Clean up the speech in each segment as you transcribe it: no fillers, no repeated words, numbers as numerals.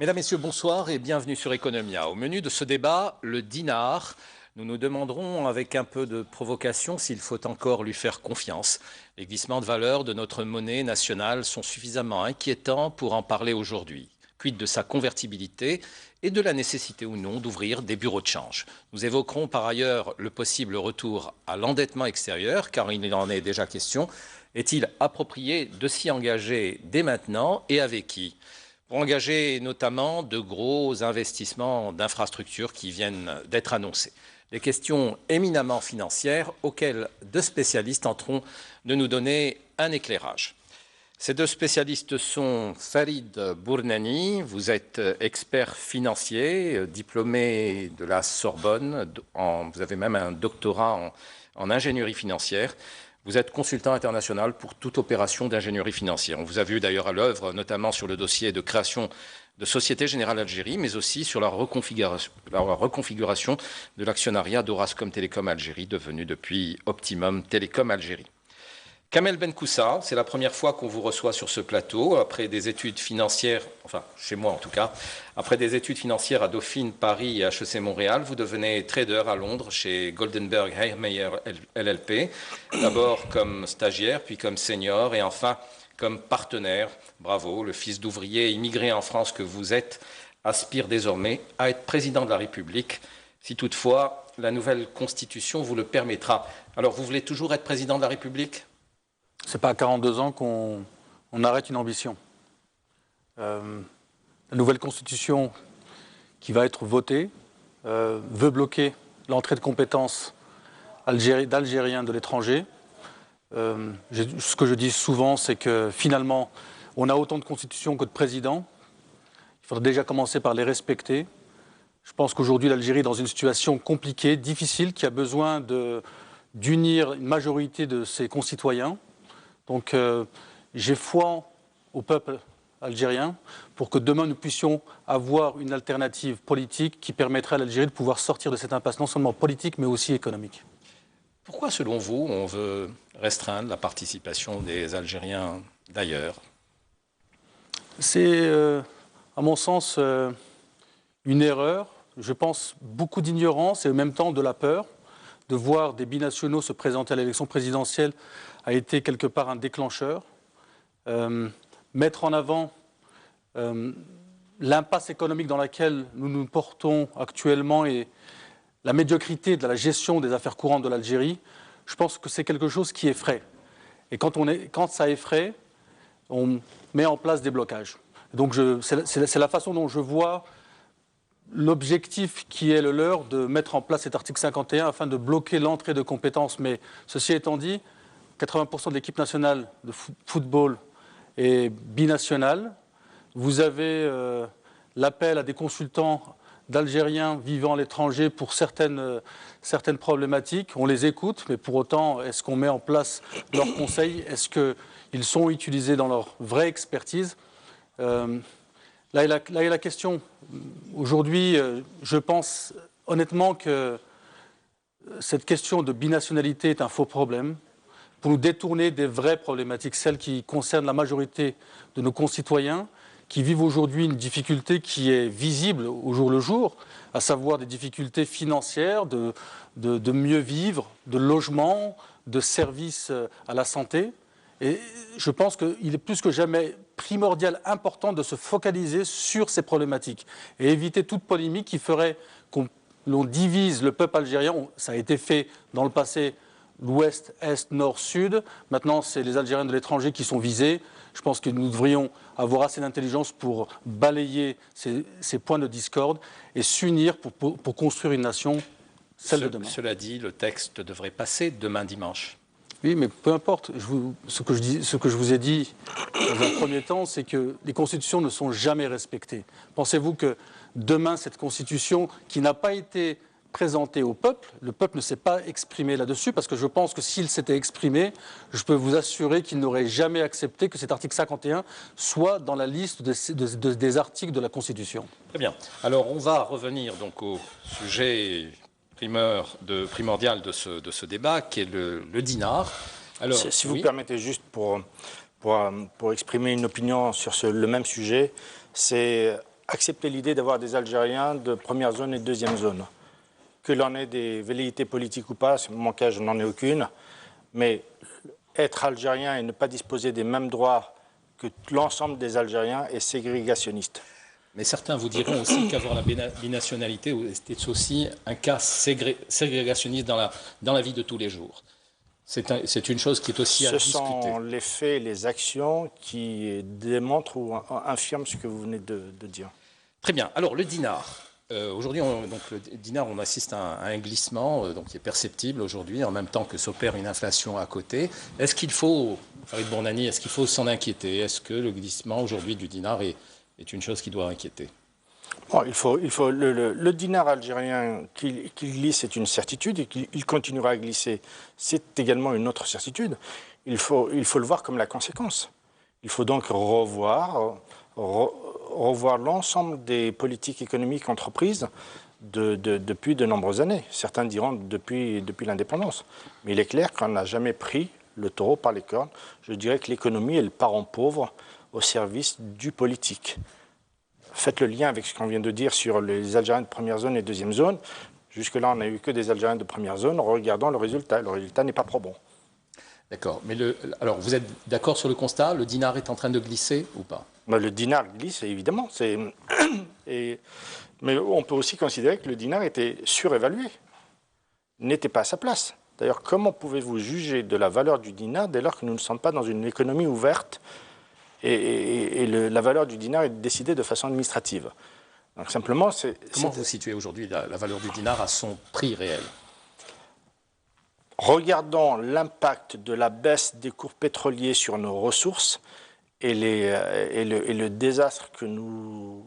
Mesdames, Messieurs, bonsoir et bienvenue sur Economia. Au menu de ce débat, le dinar. Nous nous demanderons avec un peu de provocation s'il faut encore lui faire confiance. Les glissements de valeur de notre monnaie nationale sont suffisamment inquiétants pour en parler aujourd'hui. Quid de sa convertibilité et de la nécessité ou non d'ouvrir des bureaux de change. Nous évoquerons par ailleurs le possible retour à l'endettement extérieur, car il en est déjà question. Est-il approprié de s'y engager dès maintenant et avec qui ? Pour engager notamment de gros investissements d'infrastructures qui viennent d'être annoncés. Des questions éminemment financières auxquelles deux spécialistes tenteront de nous donner un éclairage. Ces deux spécialistes sont Farid Bournani, vous êtes expert financier, diplômé de la Sorbonne, vous avez même un doctorat en ingénierie financière. Vous êtes consultant international pour toute opération d'ingénierie financière. On vous a vu d'ailleurs à l'œuvre, notamment sur le dossier de création de Société Générale Algérie, mais aussi sur la reconfiguration de l'actionnariat d'Orascom Télécom Algérie, devenu depuis Optimum Télécom Algérie. Kamel Benkoussa, c'est la première fois qu'on vous reçoit sur ce plateau, après des études financières, enfin chez moi en tout cas, après des études financières à Dauphine, Paris et HEC Montréal, vous devenez trader à Londres chez Goldenberg Haymeyer LLP, d'abord comme stagiaire, puis comme senior et enfin comme partenaire. Bravo, le fils d'ouvrier immigré en France que vous êtes aspire désormais à être président de la République, si toutefois la nouvelle constitution vous le permettra. Alors vous voulez toujours être président de la République ? Ce n'est pas à 42 ans qu'on arrête une ambition. La nouvelle constitution qui va être votée veut bloquer l'entrée de compétences d'Algériens de l'étranger. Ce que je dis souvent, c'est que finalement, on a autant de constitutions que de présidents. Il faudrait déjà commencer par les respecter. Je pense qu'aujourd'hui, l'Algérie est dans une situation compliquée, difficile, qui a besoin d'unir une majorité de ses concitoyens. Donc j'ai foi au peuple algérien pour que demain nous puissions avoir une alternative politique qui permettrait à l'Algérie de pouvoir sortir de cette impasse non seulement politique mais aussi économique. Pourquoi, selon vous, on veut restreindre la participation des Algériens d'ailleurs ? C'est, à mon sens, une erreur. Je pense beaucoup d'ignorance et en même temps de la peur de voir des binationaux se présenter à l'élection présidentielle a été quelque part un déclencheur. Mettre en avant l'impasse économique dans laquelle nous nous portons actuellement et la médiocrité de la gestion des affaires courantes de l'Algérie, je pense que c'est quelque chose qui effraie. Et quand ça effraie, on met en place des blocages. Donc c'est la façon dont je vois l'objectif qui est le leur de mettre en place cet article 51 afin de bloquer l'entrée de compétences. Mais ceci étant dit, 80% de l'équipe nationale de football est binationale. Vous avez l'appel à des consultants d'Algériens vivant à l'étranger pour certaines problématiques. On les écoute, mais pour autant, est-ce qu'on met en place leurs conseils ? Est-ce qu'ils sont utilisés dans leur vraie expertise ? Là est la question. Aujourd'hui, je pense honnêtement que cette question de binationalité est un faux problème pour nous détourner des vraies problématiques, celles qui concernent la majorité de nos concitoyens qui vivent aujourd'hui une difficulté qui est visible au jour le jour, à savoir des difficultés financières, de mieux vivre, de logement, de services à la santé. Et je pense qu'il est plus que jamais primordial, important de se focaliser sur ces problématiques et éviter toute polémique qui ferait l'on divise le peuple algérien. Ça a été fait dans le passé, l'ouest, est, nord, sud. Maintenant, c'est les Algériens de l'étranger qui sont visés. Je pense que nous devrions avoir assez d'intelligence pour balayer ces points de discorde et s'unir pour construire une nation, celle de demain. Cela dit, le texte devrait passer demain dimanche. Oui, mais peu importe. Ce que je vous ai dit dans un premier temps, c'est que les constitutions ne sont jamais respectées. Pensez-vous que demain, cette constitution qui n'a pas été présentée au peuple, le peuple ne s'est pas exprimé là-dessus, parce que je pense que s'il s'était exprimé, je peux vous assurer qu'il n'aurait jamais accepté que cet article 51 soit dans la liste des articles de la Constitution. Très bien. Alors, on va revenir donc au sujet primordial de ce débat, qui est le dinar. Alors, si vous permettez juste pour exprimer une opinion sur le même sujet, c'est accepter l'idée d'avoir des Algériens de première zone et de deuxième zone. Que l'on ait des velléités politiques ou pas, c'est mon cas, je n'en ai aucune, mais être algérien et ne pas disposer des mêmes droits que l'ensemble des Algériens est ségrégationniste. Mais certains vous diront aussi qu'avoir la binationalité est aussi un cas ségrégationniste dans la vie de tous les jours. C'est une chose qui est aussi à discuter. Ce sont les faits et les actions qui démontrent ou infirment ce que vous venez de dire. Très bien. Alors, le dinar. Aujourd'hui, le dinar, on assiste à un glissement donc, qui est perceptible aujourd'hui, en même temps que s'opère une inflation à côté. Est-ce qu'il faut, Farid Bournani, est-ce qu'il faut s'en inquiéter? Est-ce que le glissement aujourd'hui du dinar est une chose qui doit inquiéter? Bon, le dinar algérien qu'il glisse est une certitude et qu'il continuera à glisser, c'est également une autre certitude. Il faut le voir comme la conséquence. Il faut donc revoir l'ensemble des politiques économiques entreprises depuis de nombreuses années. Certains diront depuis l'indépendance. Mais il est clair qu'on n'a jamais pris le taureau par les cornes. Je dirais que l'économie est le parent pauvre au service du politique. Faites le lien avec ce qu'on vient de dire sur les Algériens de première zone et deuxième zone. Jusque-là, on n'a eu que des Algériens de première zone. Regardons le résultat. Le résultat n'est pas probant. D'accord. Mais alors, vous êtes d'accord sur le constat? Le dinar est en train de glisser ou pas? Le dinar glisse, évidemment. Mais on peut aussi considérer que le dinar était surévalué, n'était pas à sa place. D'ailleurs, comment pouvez-vous juger de la valeur du dinar dès lors que nous ne sommes pas dans une économie ouverte et la valeur du dinar est décidée de façon administrative? Donc simplement, Comment vous situez aujourd'hui la valeur du dinar à son prix réel? Regardons l'impact de la baisse des cours pétroliers sur nos ressources et le désastre que nous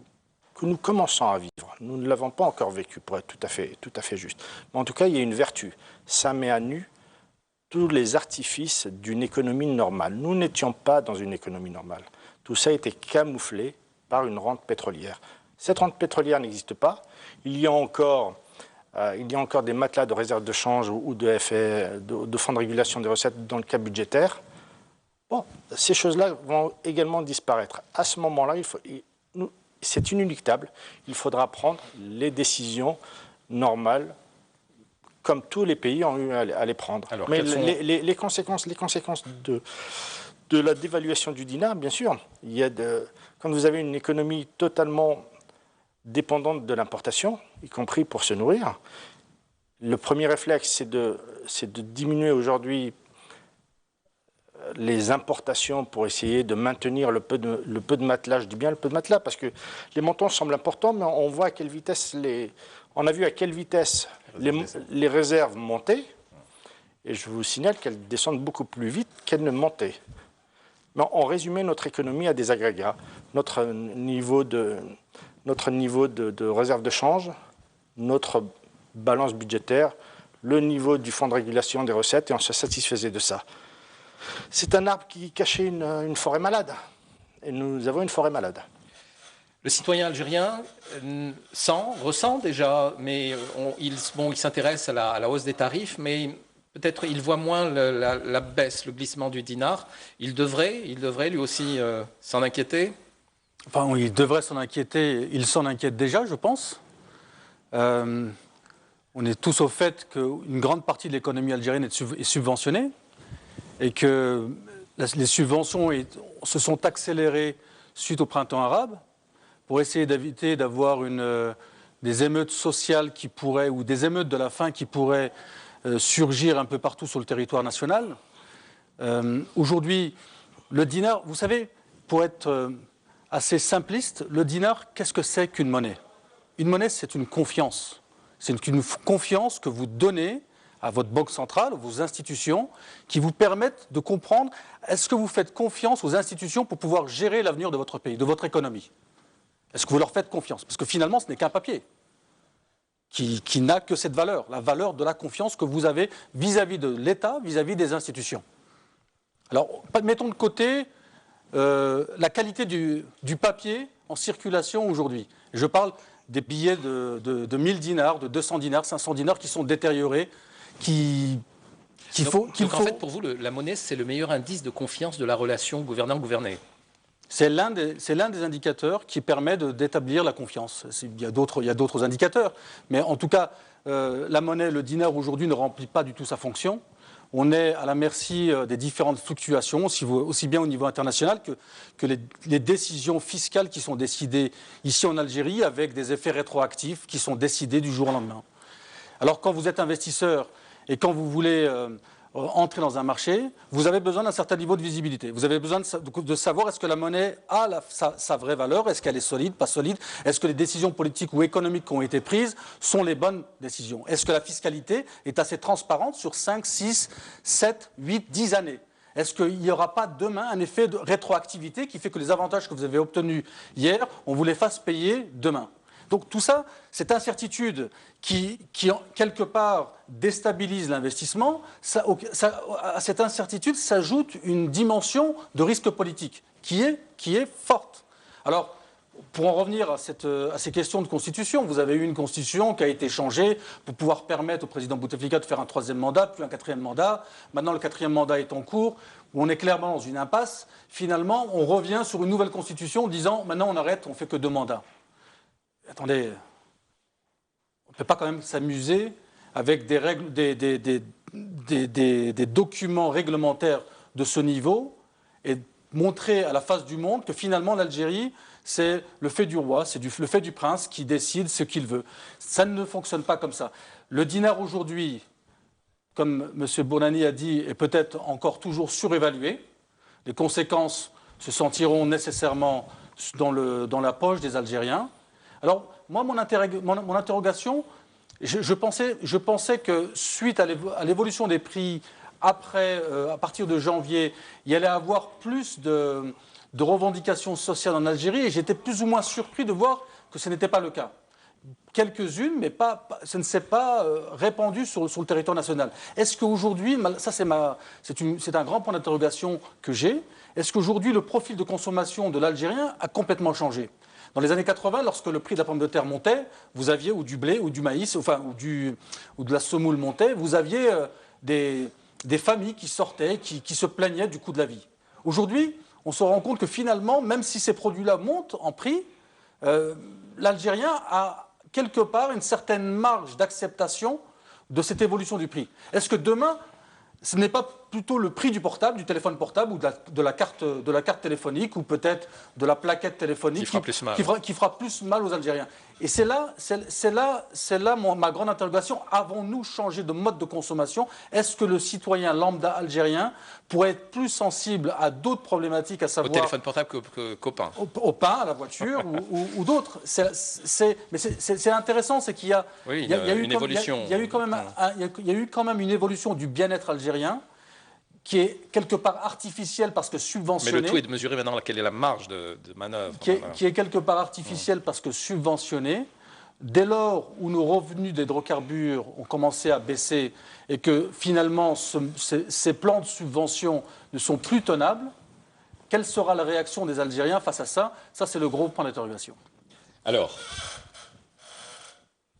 commençons à vivre. Nous ne l'avons pas encore vécu, pour être tout à fait juste. Mais en tout cas, il y a une vertu. Ça met à nu tous les artifices d'une économie normale. Nous n'étions pas dans une économie normale. Tout ça a été camouflé par une rente pétrolière. Cette rente pétrolière n'existe pas. Il y a encore des matelas de réserve de change ou de fonds de régulation des recettes dans le cas budgétaire. Bon, ces choses-là vont également disparaître. À ce moment-là, c'est inéluctable. Il faudra prendre les décisions normales, comme tous les pays ont eu à les prendre. Alors, mais les conséquences de la dévaluation du dinar, bien sûr, quand vous avez une économie totalement dépendante de l'importation, y compris pour se nourrir, le premier réflexe, c'est de diminuer aujourd'hui les importations pour essayer de maintenir le peu de matelas, je dis bien le peu de matelas, parce que les montants semblent importants, mais on voit à quelle vitesse on a vu à quelle vitesse les réserves montaient, et je vous signale qu'elles descendent beaucoup plus vite qu'elles ne montaient. Mais en résumé, notre économie a des agrégats. Notre niveau de réserve de change, notre balance budgétaire, le niveau du fonds de régulation des recettes, et on se satisfaisait de ça. C'est un arbre qui cachait une forêt malade. Et nous avons une forêt malade. Le citoyen algérien ressent déjà, mais il s'intéresse à la hausse des tarifs, mais peut-être il voit moins la baisse, le glissement du dinar. Il devrait lui aussi s'en inquiéter? Enfin, il devrait s'en inquiéter. Il s'en inquiète déjà, je pense. On est tous au fait qu'une grande partie de l'économie algérienne est subventionnée et que les subventions se sont accélérées suite au printemps arabe pour essayer d'éviter d'avoir des émeutes sociales ou des émeutes de la faim qui pourraient surgir un peu partout sur le territoire national. Aujourd'hui, le dinar, vous savez, pour être assez simpliste, le dinar, qu'est-ce que c'est qu'une monnaie? Une monnaie, c'est une confiance. C'est une confiance que vous donnez à votre banque centrale, vos institutions, qui vous permettent de comprendre est-ce que vous faites confiance aux institutions pour pouvoir gérer l'avenir de votre pays, de votre économie? Est-ce que vous leur faites confiance? Parce que finalement, ce n'est qu'un papier qui n'a que cette valeur, la valeur de la confiance que vous avez vis-à-vis de l'État, vis-à-vis des institutions. Alors, mettons de côté la qualité du papier en circulation aujourd'hui. Je parle des billets de 1000 dinars, de 200 dinars, 500 dinars qui sont détériorés, En fait, pour vous, la monnaie, c'est le meilleur indice de confiance de la relation gouvernant-gouverné. C'est l'un des indicateurs qui permet d'établir la confiance. Il y a d'autres indicateurs, mais en tout cas, la monnaie, le dinar aujourd'hui ne remplit pas du tout sa fonction. On est à la merci des différentes fluctuations, aussi bien au niveau international que les décisions fiscales qui sont décidées ici en Algérie avec des effets rétroactifs qui sont décidés du jour au lendemain. Alors quand vous êtes investisseur et quand vous voulez entrer dans un marché, vous avez besoin d'un certain niveau de visibilité. Vous avez besoin de savoir est-ce que la monnaie a sa vraie valeur, est-ce qu'elle est solide, pas solide, est-ce que les décisions politiques ou économiques qui ont été prises sont les bonnes décisions, est-ce que la fiscalité est assez transparente sur 5, 6, 7, 8, 10 années. Est-ce qu'il n'y aura pas demain un effet de rétroactivité qui fait que les avantages que vous avez obtenus hier, on vous les fasse payer demain? Donc tout ça, cette incertitude qui quelque part déstabilise l'investissement, à cette incertitude s'ajoute une dimension de risque politique qui est forte. Alors, pour en revenir à ces questions de constitution, vous avez eu une constitution qui a été changée pour pouvoir permettre au président Bouteflika de faire un 3e mandat, puis un 4e mandat. Maintenant, le 4e mandat est en cours, où on est clairement dans une impasse. Finalement, on revient sur une nouvelle constitution en disant maintenant on arrête, on ne fait que 2 mandats. Attendez, on ne peut pas quand même s'amuser avec des documents réglementaires de ce niveau et montrer à la face du monde que finalement l'Algérie, c'est le fait du roi, c'est le fait du prince qui décide ce qu'il veut. Ça ne fonctionne pas comme ça. Le dinar aujourd'hui, comme M. Bonani a dit, est peut-être encore toujours surévalué. Les conséquences se sentiront nécessairement dans la poche des Algériens. Alors, moi, mon interrogation, je pensais que suite à l'évolution des prix à partir de janvier, il y allait avoir plus de revendications sociales en Algérie et j'étais plus ou moins surpris de voir que ce n'était pas le cas. Quelques-unes, mais ça ne s'est pas répandu sur le territoire national. Est-ce qu'aujourd'hui, ça c'est un grand point d'interrogation que j'ai, est-ce qu'aujourd'hui le profil de consommation de l'Algérien a complètement changé ? Dans les années 80, lorsque le prix de la pomme de terre montait, vous aviez ou du blé ou du maïs, ou de la semoule montait, vous aviez des familles qui sortaient, qui se plaignaient du coût de la vie. Aujourd'hui, on se rend compte que finalement, même si ces produits-là montent en prix, l'Algérien a quelque part une certaine marge d'acceptation de cette évolution du prix. Est-ce que demain, ce n'est pas plutôt le prix du portable, du téléphone portable ou de la carte téléphonique ou peut-être de la plaquette téléphonique qui fera plus mal aux Algériens? Et c'est là ma grande interrogation. Avons-nous changé de mode de consommation? Est-ce que le citoyen lambda algérien pourrait être plus sensible à d'autres problématiques, à savoir... Au téléphone portable qu'au pain. Au pain, à la voiture ou d'autres. Mais c'est intéressant, c'est qu'il y a... Oui, il y a une évolution. Il y a eu quand même une évolution du bien-être algérien qui est quelque part artificielle parce que subventionnée. Mais le tout est de mesurer maintenant quelle est la marge de manœuvre. Qui est quelque part artificielle parce que subventionnée. Dès lors où nos revenus d'hydrocarbures ont commencé à baisser et que finalement ces plans de subvention ne sont plus tenables, quelle sera la réaction des Algériens face à ça? Ça, c'est le gros point d'interrogation. Alors,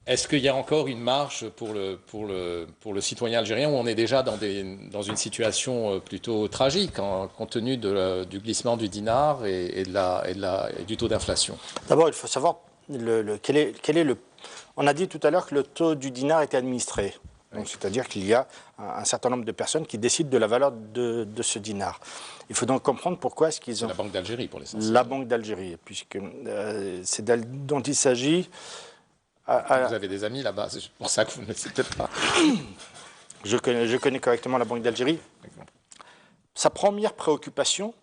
est-ce qu'il y a encore une marge pour le citoyen algérien où on est déjà dans une situation plutôt tragique compte tenu du glissement du dinar et du taux d'inflation? D'abord, il faut savoir quel est le... On a dit tout à l'heure que le taux du dinar était administré. C'est-à-dire qu'il y a un certain nombre de personnes qui décident de la valeur de ce dinar. Il faut donc comprendre pourquoi est-ce qu'ils ont... La Banque d'Algérie, pour l'essentiel. La Banque d'Algérie, puisque c'est d'elle dont il s'agit... Vous avez des amis là-bas, c'est pour ça que vous ne le savez peut-être pas. Je connais correctement la Banque d'Algérie. Sa première préoccupation,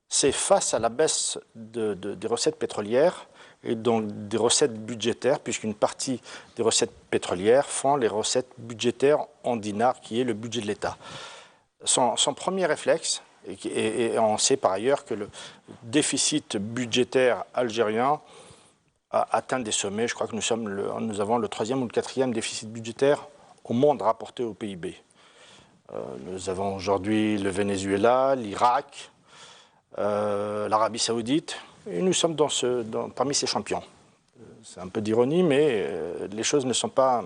c'est face à la baisse des recettes pétrolières et donc des recettes budgétaires, puisqu'une partie des recettes pétrolières font les recettes budgétaires en dinars, qui est le budget de l'État. Son premier réflexe, et on sait par ailleurs que le déficit budgétaire algérien a atteint des sommets. Je crois que nous avons le 3e ou le 4e déficit budgétaire au monde rapporté au PIB. Nous avons aujourd'hui le Venezuela, l'Irak, l'Arabie Saoudite, et nous sommes parmi ces champions. C'est un peu d'ironie, mais les choses ne sont pas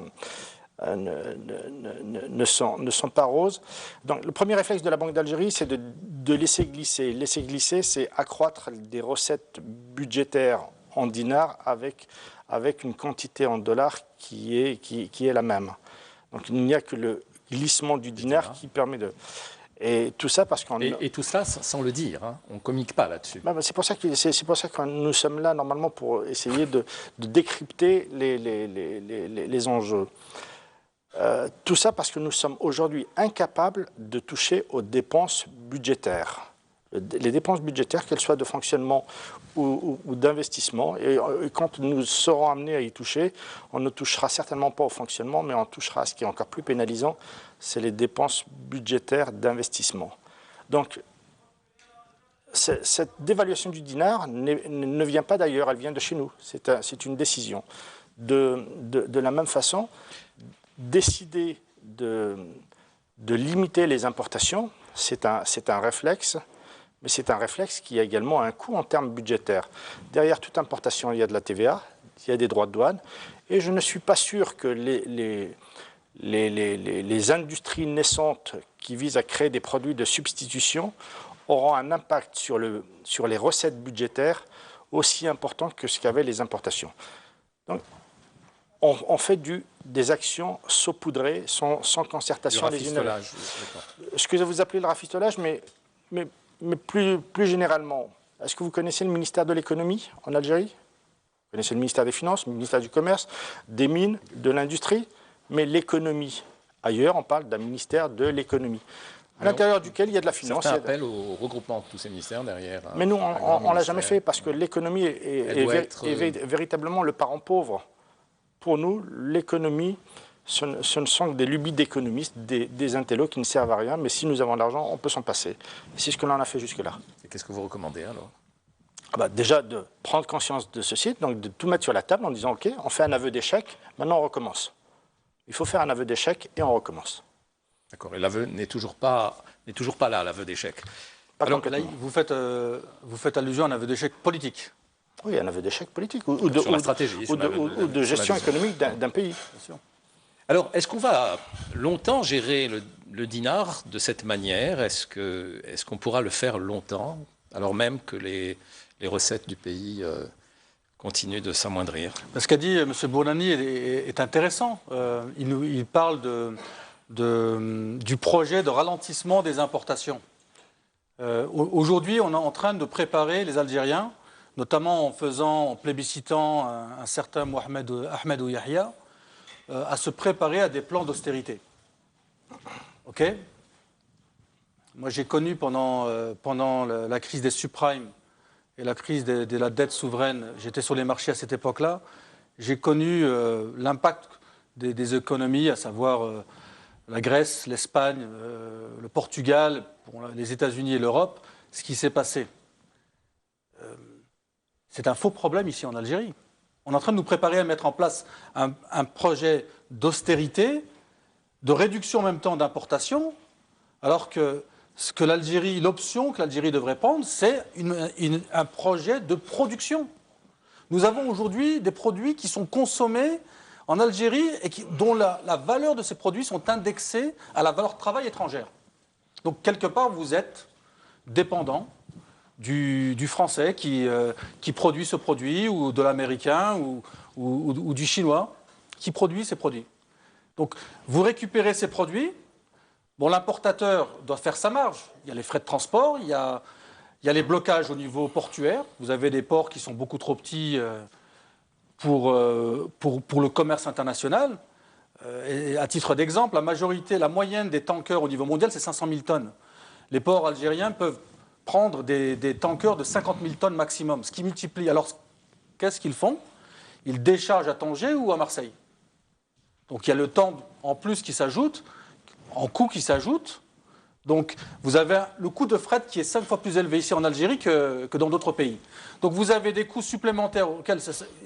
ne sont pas roses. Donc, le premier réflexe de la Banque d'Algérie, c'est de laisser glisser. Laisser glisser, c'est accroître des recettes budgétaires en dinars avec une quantité en dollars qui est la même. Donc, il n'y a que le glissement du dinar qui permet de... Et tout ça parce qu'on... Et tout ça sans le dire, hein. On ne communique pas là-dessus. C'est pour ça que nous sommes là normalement pour essayer de décrypter les enjeux. Tout ça parce que nous sommes aujourd'hui incapables de toucher aux dépenses budgétaires. Les dépenses budgétaires, qu'elles soient de fonctionnement ou d'investissement. Et quand nous serons amenés à y toucher, on ne touchera certainement pas au fonctionnement, mais on touchera à ce qui est encore plus pénalisant, c'est les dépenses budgétaires d'investissement. Donc, cette dévaluation du dinar ne vient pas d'ailleurs, elle vient de chez nous. C'est une décision. De la même façon, décider de limiter les importations, c'est un réflexe, mais c'est un réflexe qui a également un coût en termes budgétaires. Derrière toute importation, il y a de la TVA, il y a des droits de douane, et je ne suis pas sûr que les industries naissantes qui visent à créer des produits de substitution auront un impact sur les recettes budgétaires aussi important que ce qu'avaient les importations. Donc, on fait des actions saupoudrées, sans concertation les unes. Ce que vous appelez le rafistolage, mais plus généralement, est-ce que vous connaissez le ministère de l'économie en Algérie? Vous connaissez le ministère des Finances, le ministère du Commerce, des Mines, de l'Industrie, mais l'économie. Ailleurs, on parle d'un ministère de l'économie, à l'intérieur duquel il y a de la finance. Certains appellent au regroupement de tous ces ministères derrière. Mais nous, on ne l'a jamais fait parce que l'économie est véritablement le parent pauvre. Pour nous, l'économie, ce ne sont que des lubies d'économistes, des intellos qui ne servent à rien, mais si nous avons de l'argent, on peut s'en passer. C'est ce que l'on a fait jusque-là. Et qu'est-ce que vous recommandez alors? Déjà, de prendre conscience de ceci, donc de tout mettre sur la table en disant « Ok, on fait un aveu d'échec, maintenant on recommence ». Il faut faire un aveu d'échec et on recommence. D'accord, et l'aveu n'est toujours pas là, l'aveu d'échec. Alors là, vous faites allusion à un aveu d'échec politique. Oui, un aveu d'échec politique. Sur la stratégie. Ou de gestion économique d'un pays. Bien sûr. Alors, est-ce qu'on va longtemps gérer le dinar de cette manière? Est-ce qu'on pourra le faire longtemps, alors même que les recettes du pays continuent de s'amoindrir? Ce qu'a dit M. Bournani est intéressant. Il parle du projet de ralentissement des importations. Aujourd'hui, on est en train de préparer les Algériens, notamment en plébiscitant un certain Ahmed Yahya, à se préparer à des plans d'austérité. OK? Moi, j'ai connu pendant la crise des subprimes et la crise de la dette souveraine, j'étais sur les marchés à cette époque-là, j'ai connu l'impact des économies, à savoir la Grèce, l'Espagne, le Portugal, les États-Unis et l'Europe, ce qui s'est passé. C'est un faux problème ici en Algérie. On est en train de nous préparer à mettre en place un projet d'austérité, de réduction en même temps d'importation, alors que l'option que l'Algérie devrait prendre, c'est un projet de production. Nous avons aujourd'hui des produits qui sont consommés en Algérie et dont la valeur de ces produits sont indexés à la valeur de travail étrangère. Donc, quelque part, vous êtes dépendant du français qui produit ce produit, ou de l'américain, ou du chinois qui produit ces produits. Donc, vous récupérez ces produits. Bon, l'importateur doit faire sa marge. Il y a les frais de transport, il y a les blocages au niveau portuaire. Vous avez des ports qui sont beaucoup trop petits pour le commerce international. Et à titre d'exemple, la moyenne des tankers au niveau mondial, c'est 500 000 tonnes. Les ports algériens peuvent prendre des tankers de 50 000 tonnes maximum, ce qui multiplie. Alors, qu'est-ce qu'ils font? Ils déchargent à Tanger ou à Marseille. Donc, il y a le temps en plus qui s'ajoute, en coût qui s'ajoute. Donc, vous avez le coût de fret qui est 5 fois plus élevé ici en Algérie que dans d'autres pays. Donc, vous avez des coûts supplémentaires auxquels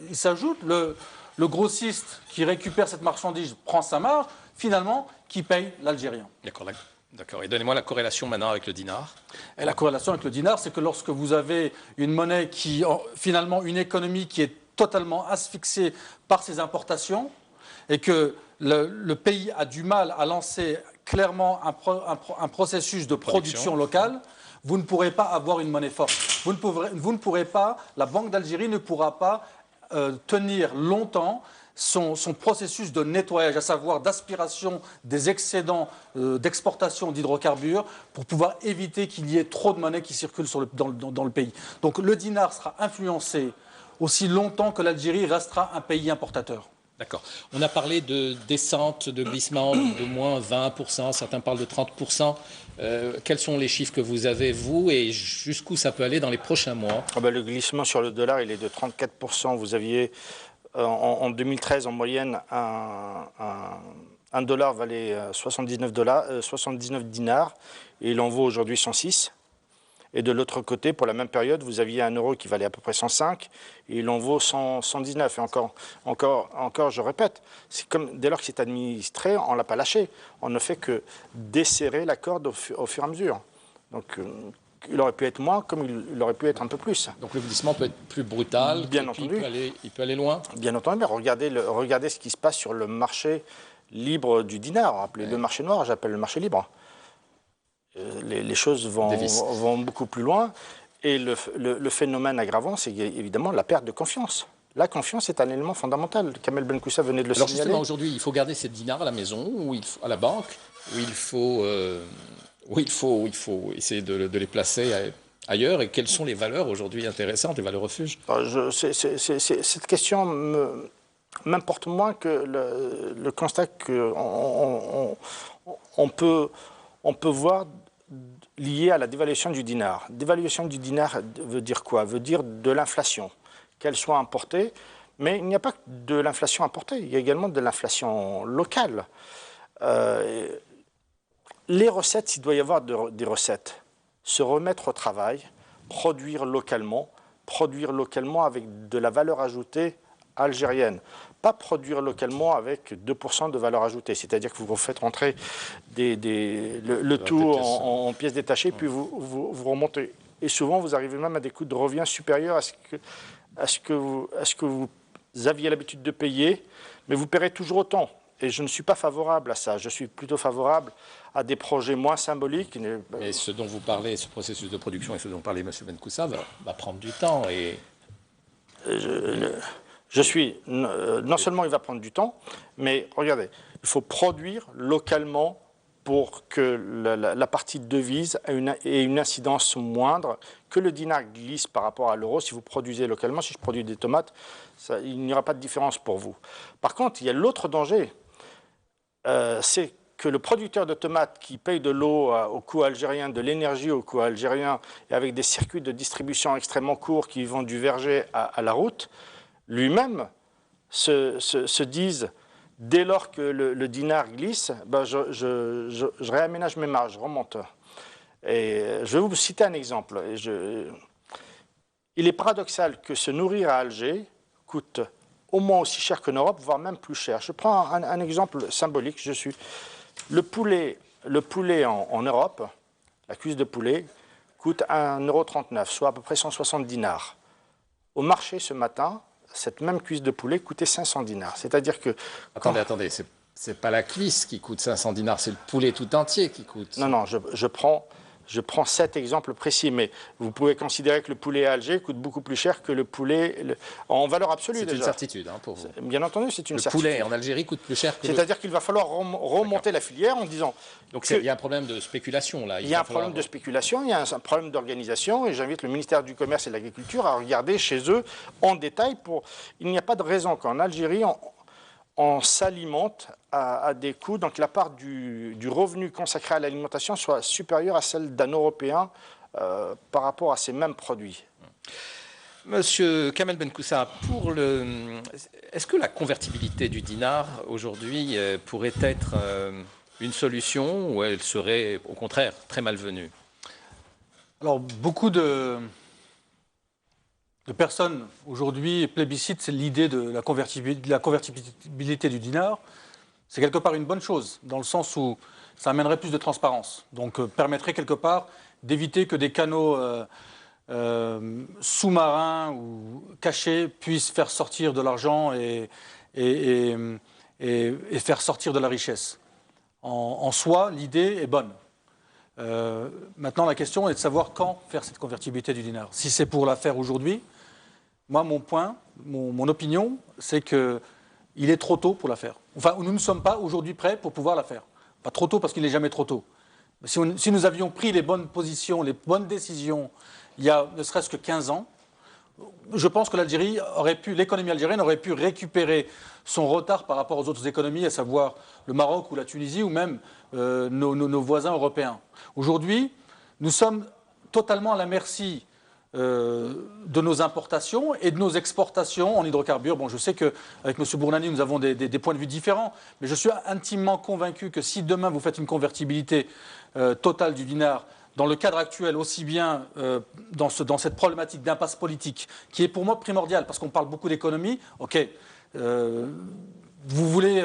il s'ajoute. Le grossiste qui récupère cette marchandise prend sa marge, finalement, qui paye l'Algérien. D'accord. Et donnez-moi la corrélation maintenant avec le dinar. Et la corrélation avec le dinar, c'est que lorsque vous avez une monnaie finalement une économie qui est totalement asphyxiée par ses importations, et que le pays a du mal à lancer clairement un processus de production locale, vous ne pourrez pas avoir une monnaie forte. Vous ne pourrez pas, la Banque d'Algérie ne pourra pas tenir longtemps son processus de nettoyage, à savoir d'aspiration des excédents d'exportation d'hydrocarbures pour pouvoir éviter qu'il y ait trop de monnaie qui circule dans le pays. Donc le dinar sera influencé aussi longtemps que l'Algérie restera un pays importateur. D'accord. On a parlé de descente, de glissement de moins 20%, certains parlent de 30%. Quels sont les chiffres que vous avez, vous, et jusqu'où ça peut aller dans les prochains mois? Le glissement sur le dollar, il est de 34%. Vous aviez en 2013, en moyenne, un dollar valait 79 dinars, et il en vaut aujourd'hui 106. Et de l'autre côté, pour la même période, vous aviez un euro qui valait à peu près 105 et il en vaut 119. Et encore, je répète, c'est comme dès lors que c'est administré, on ne l'a pas lâché. On ne fait que desserrer la corde au fur et à mesure. Donc, il aurait pu être moins comme il aurait pu être un peu plus. Donc le glissement peut être plus brutal, bien entendu. Il peut aller loin. Bien entendu, mais regardez ce qui se passe sur le marché libre du dinar. Appelez-le marché noir, j'appelle le marché libre. Les choses vont beaucoup plus loin. Et le phénomène aggravant, c'est évidemment la perte de confiance. La confiance est un élément fondamental. Kamel Benkoussa venait de le signaler. Justement, aujourd'hui, il faut garder ces dinars à la maison, ou à la banque, où il faut essayer de les placer ailleurs. Et quelles sont les valeurs aujourd'hui intéressantes, les valeurs refuges? Cette question m'importe moins que le constat qu'on peut voir lié à la dévaluation du dinar. Dévaluation du dinar veut dire quoi? Veut dire de l'inflation, qu'elle soit importée, mais il n'y a pas que de l'inflation importée, il y a également de l'inflation locale. Les recettes, s'il doit y avoir des recettes, se remettre au travail, produire localement avec de la valeur ajoutée algérienne. Pas produire localement avec 2% de valeur ajoutée, c'est-à-dire que vous faites rentrer le tout en pièces détachées, puis vous remontez. Et souvent, vous arrivez même à des coûts de revient supérieurs à ce que vous aviez l'habitude de payer, mais vous paierez toujours autant. Et je ne suis pas favorable à ça. Je suis plutôt favorable à des projets moins symboliques. Mais ce dont vous parlez, ce processus de production, et ce dont parlait M. Benkoussa, va prendre du temps. Et non seulement il va prendre du temps, mais regardez, il faut produire localement pour que la partie de devise ait une incidence moindre, que le dinar glisse par rapport à l'euro. Si vous produisez localement, si je produis des tomates, il n'y aura pas de différence pour vous. Par contre, il y a l'autre danger, c'est que le producteur de tomates qui paye de l'eau au coût algérien, de l'énergie au coût algérien, et avec des circuits de distribution extrêmement courts qui vont du verger à la route, lui-même se dise, dès lors que le dinar glisse, je réaménage mes marges, je remonte. Et je vais vous citer un exemple. Il est paradoxal que se nourrir à Alger coûte au moins aussi cher qu'en Europe, voire même plus cher. Je prends un exemple symbolique. Le poulet en Europe, la cuisse de poulet, coûte 1,39 €, soit à peu près 160 dinars. Au marché ce matin, cette même cuisse de poulet coûtait 500 dinars. C'est-à-dire que... Attendez, c'est pas la cuisse qui coûte 500 dinars, c'est le poulet tout entier qui coûte. Non, je prends cet exemple précis, mais vous pouvez considérer que le poulet à Alger coûte beaucoup plus cher que le poulet en valeur absolue. C'est une certitude pour vous. Bien entendu, c'est une certitude. Le poulet en Algérie coûte plus cher que C'est-à-dire qu'il va falloir remonter la filière en disant... Donc il y a un problème de spéculation là. Il y a un problème de spéculation, il y a un problème d'organisation, et j'invite le ministère du Commerce et de l'Agriculture à regarder chez eux en détail. Il n'y a pas de raison qu'en Algérie, on s'alimente à des coûts, donc la part du revenu consacré à l'alimentation soit supérieure à celle d'un Européen par rapport à ces mêmes produits. Monsieur Kamel Benkoussa, est-ce que la convertibilité du dinar aujourd'hui pourrait être une solution ou elle serait au contraire très malvenue? Alors beaucoup de personnes aujourd'hui plébiscitent l'idée de la convertibilité du dinar. C'est quelque part une bonne chose, dans le sens où ça amènerait plus de transparence. Donc permettrait quelque part d'éviter que des canaux sous-marins ou cachés puissent faire sortir de l'argent et et faire sortir de la richesse. En soi, l'idée est bonne. Maintenant, la question est de savoir quand faire cette convertibilité du dinar. Si c'est pour la faire aujourd'hui, moi, mon opinion, c'est qu'il est trop tôt pour la faire. Enfin, nous ne sommes pas aujourd'hui prêts pour pouvoir la faire. Pas trop tôt parce qu'il n'est jamais trop tôt. Si nous avions pris les bonnes positions, les bonnes décisions, il y a ne serait-ce que 15 ans, je pense que l'économie algérienne aurait pu récupérer son retard par rapport aux autres économies, à savoir le Maroc ou la Tunisie ou même nos voisins européens. Aujourd'hui, nous sommes totalement à la merci de nos importations et de nos exportations en hydrocarbures. Bon, je sais qu'avec M. Bournani, nous avons des points de vue différents, mais je suis intimement convaincu que si demain vous faites une convertibilité totale du dinar, dans le cadre actuel, aussi bien dans cette problématique d'impasse politique, qui est pour moi primordiale, parce qu'on parle beaucoup d'économie, ok, vous voulez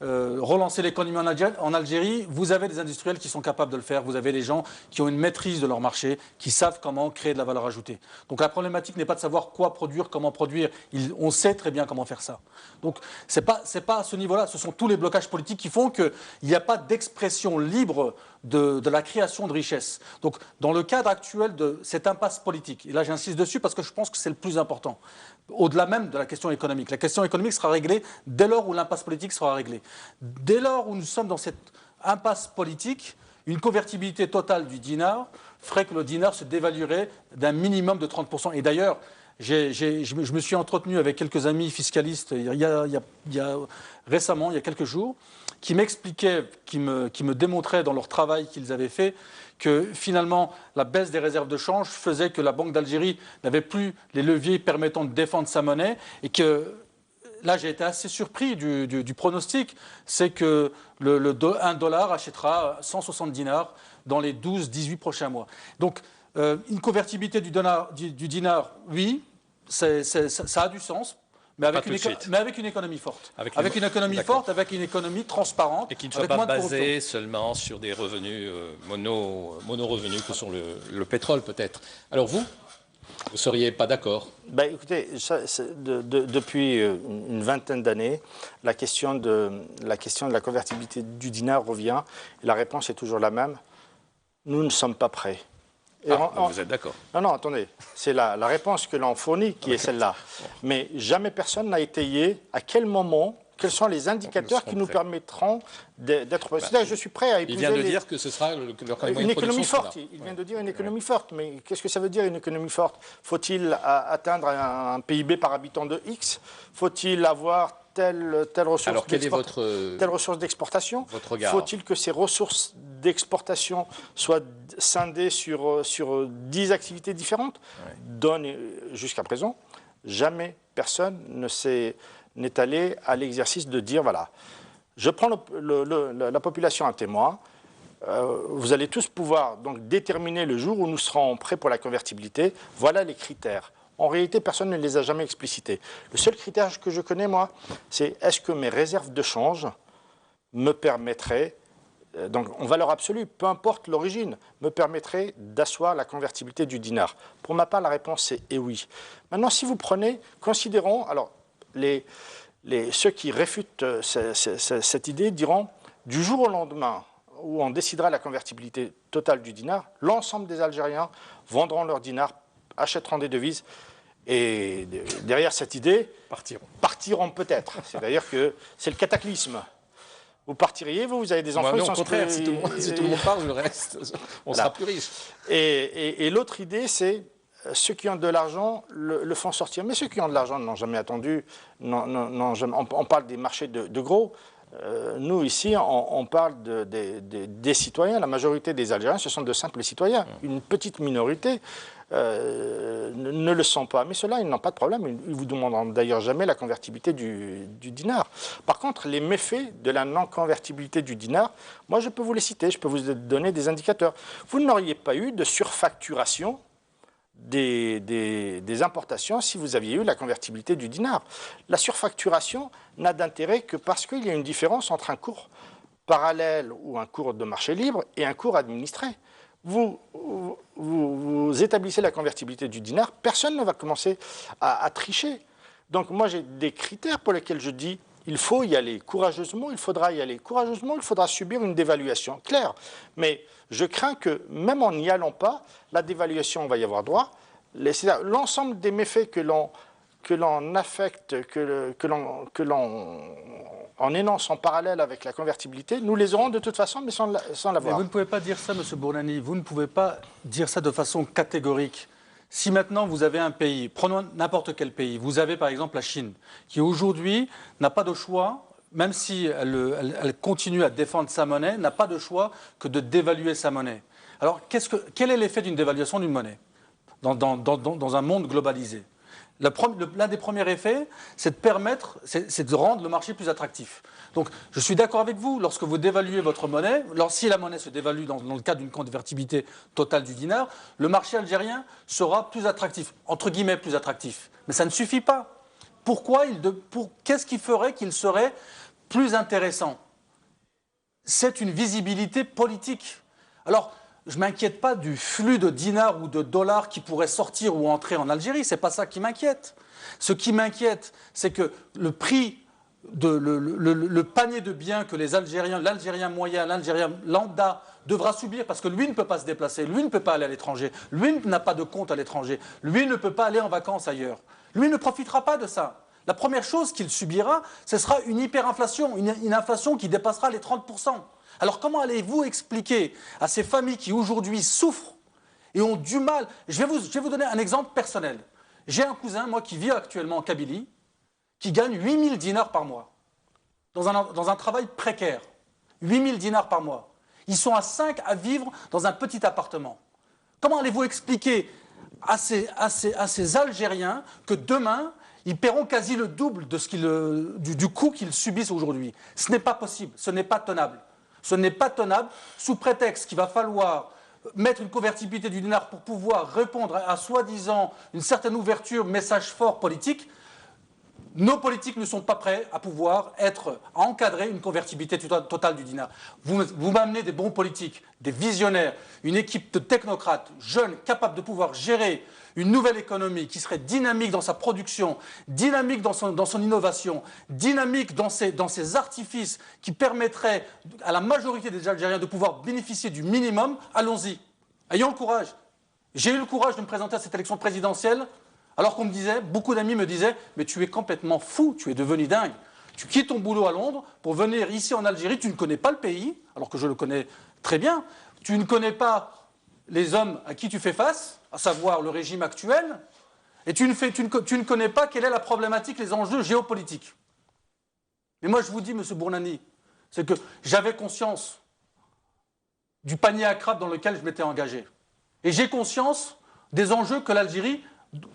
relancer l'économie en Algérie, vous avez des industriels qui sont capables de le faire, vous avez des gens qui ont une maîtrise de leur marché, qui savent comment créer de la valeur ajoutée. Donc la problématique n'est pas de savoir quoi produire, comment produire, on sait très bien comment faire ça. Donc c'est pas à ce niveau-là, ce sont tous les blocages politiques qui font qu'il n'y a pas d'expression libre de la création de richesse. Donc dans le cadre actuel de cette impasse politique, et là j'insiste dessus parce que je pense que c'est le plus important, au-delà même de la question économique. La question économique sera réglée dès lors où l'impasse politique sera réglée. Dès lors où nous sommes dans cette impasse politique, une convertibilité totale du dinar ferait que le dinar se dévaluerait d'un minimum de 30%. Et d'ailleurs, je me suis entretenu avec quelques amis fiscalistes récemment, il y a quelques jours, qui m'expliquaient, qui me démontraient dans leur travail qu'ils avaient fait, que finalement la baisse des réserves de change faisait que la Banque d'Algérie n'avait plus les leviers permettant de défendre sa monnaie et que là j'ai été assez surpris du pronostic, c'est que un dollar achètera 160 dinars dans les 12-18 prochains mois. Donc une convertibilité du dinar, oui, ça a du sens. Mais avec une économie forte. Avec une économie forte, avec une économie transparente. Et qui ne soit pas basée seulement sur des revenus mono-revenus que sont le pétrole peut-être. Alors vous ne seriez pas d'accord? Écoutez, depuis une vingtaine d'années, la question de la convertibilité du dinar revient. Et la réponse est toujours la même. Nous ne sommes pas prêts. Vous êtes d'accord? Non, attendez. C'est la réponse que l'on fournit qui est celle-là. Mais jamais personne n'a étayé à quel moment, quels sont les indicateurs qui nous permettront d'être prêts. C'est-à-dire que je suis prêt à épouser... Il vient de dire que ce sera une économie forte. Il vient de dire une économie forte. Mais qu'est-ce que ça veut dire une économie forte? Faut-il atteindre un PIB par habitant de X? Faut-il avoir telle ressource d'exportation? Faut-il que ces ressources d'exportation soient scindées sur 10 activités différentes? Jusqu'à présent, jamais personne n'est allé à l'exercice de dire, voilà, je prends la population à témoin, vous allez tous pouvoir donc déterminer le jour où nous serons prêts pour la convertibilité, voilà les critères. En réalité, personne ne les a jamais explicités. Le seul critère que je connais, moi, c'est est-ce que mes réserves de change me permettraient, donc en valeur absolue, peu importe l'origine, me permettraient d'asseoir la convertibilité du dinar. Pour ma part, la réponse est oui. Maintenant, si vous prenez, considérons, alors ceux qui réfutent cette idée diront, du jour au lendemain où on décidera la convertibilité totale du dinar, l'ensemble des Algériens vendront leur dinar, achèteront des devises et derrière cette idée partiront peut-être. C'est d'ailleurs que c'est le cataclysme. Vous partiriez, vous avez des enfants, au contraire, si tout le monde part, le reste, on sera plus riche. Et l'autre idée, c'est ceux qui ont de l'argent le font sortir. Mais ceux qui ont de l'argent n'ont jamais attendu. On parle des marchés de gros. Nous, ici, on parle des citoyens. La majorité des Algériens, ce sont de simples citoyens. Une petite minorité ne le sont pas. Mais ceux-là, ils n'ont pas de problème. Ils ne vous demanderont d'ailleurs jamais la convertibilité du dinar. Par contre, les méfaits de la non-convertibilité du dinar, moi, je peux vous les citer. Je peux vous donner des indicateurs. Vous n'auriez pas eu de surfacturation des importations si vous aviez eu la convertibilité du dinar. La surfacturation n'a d'intérêt que parce qu'il y a une différence entre un cours parallèle ou un cours de marché libre et un cours administré. Vous établissez la convertibilité du dinar, personne ne va commencer à tricher. Donc moi j'ai des critères pour lesquels je dis Il faut y aller courageusement, il faudra y aller courageusement, il faudra subir une dévaluation, clair. Mais je crains que, même en n'y allant pas, la dévaluation, on va y avoir droit. L'ensemble des méfaits que l'on affecte, en énonce en parallèle avec la convertibilité, nous les aurons de toute façon, mais sans l'avoir. Mais vous ne pouvez pas dire ça, M. Bournani, vous ne pouvez pas dire ça de façon catégorique. Si maintenant vous avez un pays, prenons n'importe quel pays, vous avez par exemple la Chine, qui aujourd'hui n'a pas de choix, même si elle continue à défendre sa monnaie, n'a pas de choix que de dévaluer sa monnaie. Alors quel est l'effet d'une dévaluation d'une monnaie dans un monde globalisé? L'un des premiers effets, c'est de rendre le marché plus attractif. Donc, je suis d'accord avec vous, lorsque vous dévaluez votre monnaie, si la monnaie se dévalue dans le cadre d'une convertibilité totale du dinar, le marché algérien sera plus attractif, entre guillemets plus attractif. Mais ça ne suffit pas. Qu'est-ce qui ferait qu'il serait plus intéressant? C'est une visibilité politique. Alors, je ne m'inquiète pas du flux de dinars ou de dollars qui pourraient sortir ou entrer en Algérie. Ce n'est pas ça qui m'inquiète. Ce qui m'inquiète, c'est que le prix, le panier de biens que l'Algérien moyen, l'Algérien lambda devra subir, parce que lui ne peut pas se déplacer, lui ne peut pas aller à l'étranger, lui n'a pas de compte à l'étranger, lui ne peut pas aller en vacances ailleurs. Lui ne profitera pas de ça. La première chose qu'il subira, ce sera une hyperinflation, une inflation qui dépassera les 30%. Alors comment allez-vous expliquer à ces familles qui aujourd'hui souffrent et ont du mal? Je vais vous donner un exemple personnel. J'ai un cousin, moi, qui vit actuellement en Kabylie, qui gagne 8000 dinars par mois, dans un travail précaire. 8000 dinars par mois. Ils sont à 5 à vivre dans un petit appartement. Comment allez-vous expliquer à ces Algériens que demain, ils paieront quasi le double de du coût qu'ils subissent aujourd'hui? Ce n'est pas possible, ce n'est pas tenable. Ce n'est pas tenable, sous prétexte qu'il va falloir mettre une convertibilité du dinar pour pouvoir répondre à soi-disant une certaine ouverture, message fort politique. Nos politiques ne sont pas prêts à pouvoir à encadrer une convertibilité totale du dinar. Vous m'amenez des bons politiques, des visionnaires, une équipe de technocrates jeunes, capables de pouvoir gérer une nouvelle économie qui serait dynamique dans sa production, dynamique dans son innovation, dynamique dans ses artifices qui permettraient à la majorité des Algériens de pouvoir bénéficier du minimum. Allons-y, ayons le courage. J'ai eu le courage de me présenter à cette élection présidentielle, alors qu'on me disait, beaucoup d'amis me disaient, mais tu es complètement fou, tu es devenu dingue. Tu quittes ton boulot à Londres pour venir ici en Algérie, tu ne connais pas le pays, alors que je le connais très bien, tu ne connais pas les hommes à qui tu fais face, à savoir le régime actuel, et tu ne connais pas quelle est la problématique, les enjeux géopolitiques. Mais moi, je vous dis, M. Bournani, c'est que j'avais conscience du panier à crabe dans lequel je m'étais engagé. Et j'ai conscience des enjeux que l'Algérie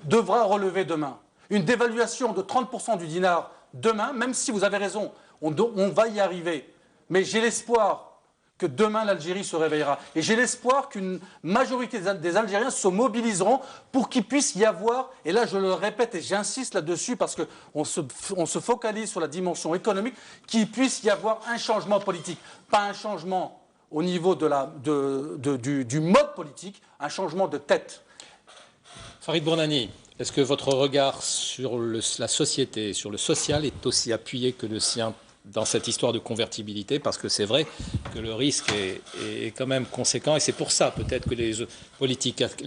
devra relever demain. Une dévaluation de 30% du dinar demain, même si vous avez raison, on va y arriver. Mais j'ai l'espoir que demain l'Algérie se réveillera. Et j'ai l'espoir qu'une majorité des Algériens se mobiliseront pour qu'il puisse y avoir, et là je le répète et j'insiste là-dessus parce qu'on se focalise sur la dimension économique, qu'il puisse y avoir un changement politique. Pas un changement au niveau du mode politique, un changement de tête. Farid Bournani, est-ce que votre regard sur la société, sur le social, est aussi appuyé que le sien dans cette histoire de convertibilité? Parce que c'est vrai que le risque est quand même conséquent et c'est pour ça peut-être que les